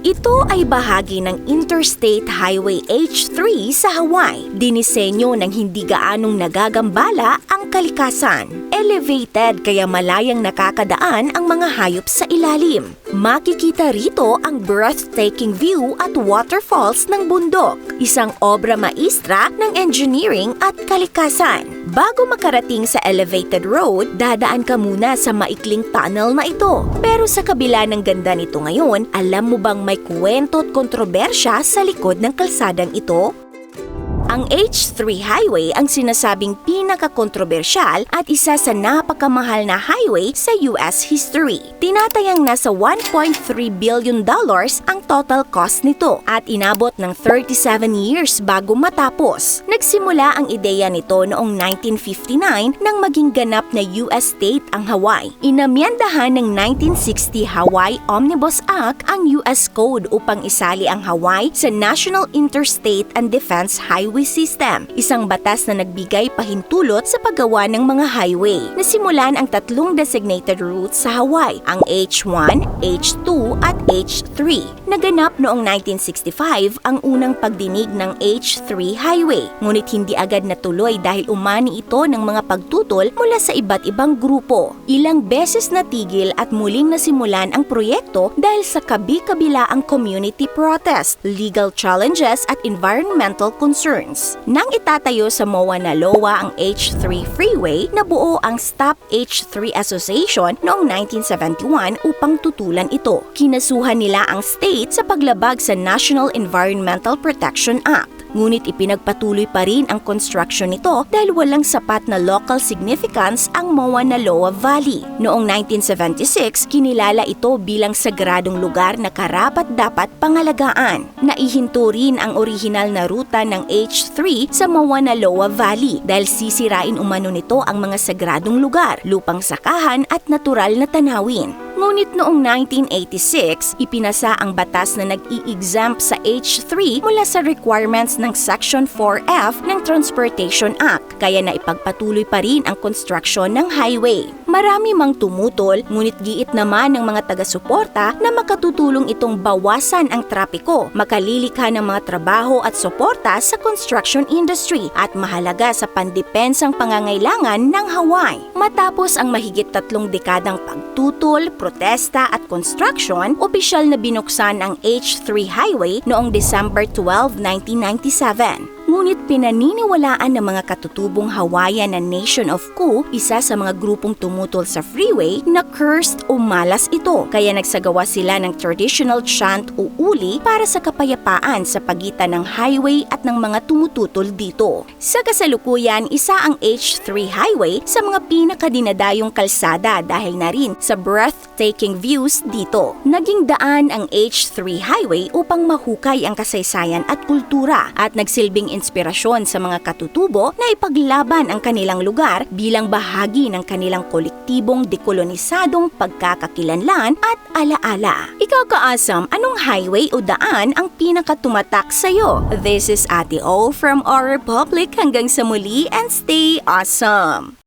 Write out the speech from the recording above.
Ito ay bahagi ng Interstate Highway H3 sa Hawaii. Dinisenyo ng hindi gaanong nagagambala ang kalikasan. Elevated kaya malayang nakakadaan ang mga hayop sa ilalim. Makikita rito ang breathtaking view at waterfalls ng bundok, isang obra maestra ng engineering at kalikasan. Bago makarating sa elevated road, dadaan ka muna sa maikling tunnel na ito. Pero sa kabila ng ganda nito ngayon, alam mo bang may kwento at kontrobersya sa likod ng kalsadang ito? Ang H3 Highway ang sinasabing pinakakontrobersyal at isa sa napakamahal na highway sa US history. Tinatayang nasa $1.3 billion ang total cost nito at inabot ng 37 years bago matapos. Nagsimula ang ideya nito noong 1959 nang maging ganap na US state ang Hawaii. Inamyandahan ng 1960 Hawaii Omnibus Act ang US Code upang isali ang Hawaii sa National Interstate and Defense Highway System, isang batas na nagbigay pahintulot sa paggawa ng mga highway. Nasimulan ang tatlong designated routes sa Hawaii, ang H1, H2 at H3. Naganap noong 1965 ang unang pagdinig ng H3 Highway, ngunit hindi agad natuloy dahil umani ito ng mga pagtutol mula sa iba't ibang grupo. Ilang beses natigil at muling nasimulan ang proyekto dahil sa kabi-kabilaang community protest, legal challenges at environmental concerns. Nang itatayo sa Mauna Loa ang H3 Freeway, nabuo ang Stop H3 Association noong 1971 upang tutulan ito. Kinasuhan nila ang state sa paglabag sa National Environmental Protection Act. Ngunit ipinagpatuloy pa rin ang construction nito dahil walang sapat na local significance ang Mauna Loa Valley. Noong 1976, kinilala ito bilang sagradong lugar na karapat-dapat pangalagaan. Naihinto rin ang orihinal na ruta ng H3 sa Mauna Loa Valley dahil sisirain umano nito ang mga sagradong lugar, lupang sakahan at natural na tanawin. Ngunit noong 1986, ipinasa ang batas na nag-i-exempt sa H3 mula sa requirements ng Section 4F ng Transportation Act, kaya naipagpatuloy pa rin ang construction ng highway. Marami mang tumutol, ngunit giit naman ng mga taga-suporta na makatutulong itong bawasan ang trapiko, makalilikha ng mga trabaho at suporta sa construction industry at mahalaga sa pandepensang pangangailangan ng Hawaii. Matapos ang mahigit 3 dekadang pagtutol, protesta at construction, opisyal na binuksan ang H3 Highway noong December 12, 1997. Ngunit pinaniniwalaan ng mga katutubong Hawaiian na Nation of Ku, isa sa mga grupong tumutol sa freeway, na cursed o malas ito. Kaya nagsagawa sila ng traditional chant o uli para sa kapayapaan sa pagitan ng highway at ng mga tumututol dito. Sa kasalukuyan, isa ang H3 Highway sa mga pinakadinadayong kalsada dahil na rin sa breathtaking views dito. Naging daan ang H3 Highway upang mahukay ang kasaysayan at kultura at nagsilbing inspirasyon sa mga katutubo na ipaglaban ang kanilang lugar bilang bahagi ng kanilang kolektibong dekolonisadong pagkakakilanlan at alaala. Ikaw kaasam, anong highway o daan ang pinakatumatak sa'yo? This is Ate O from our Republic. Hanggang sa muli and stay awesome!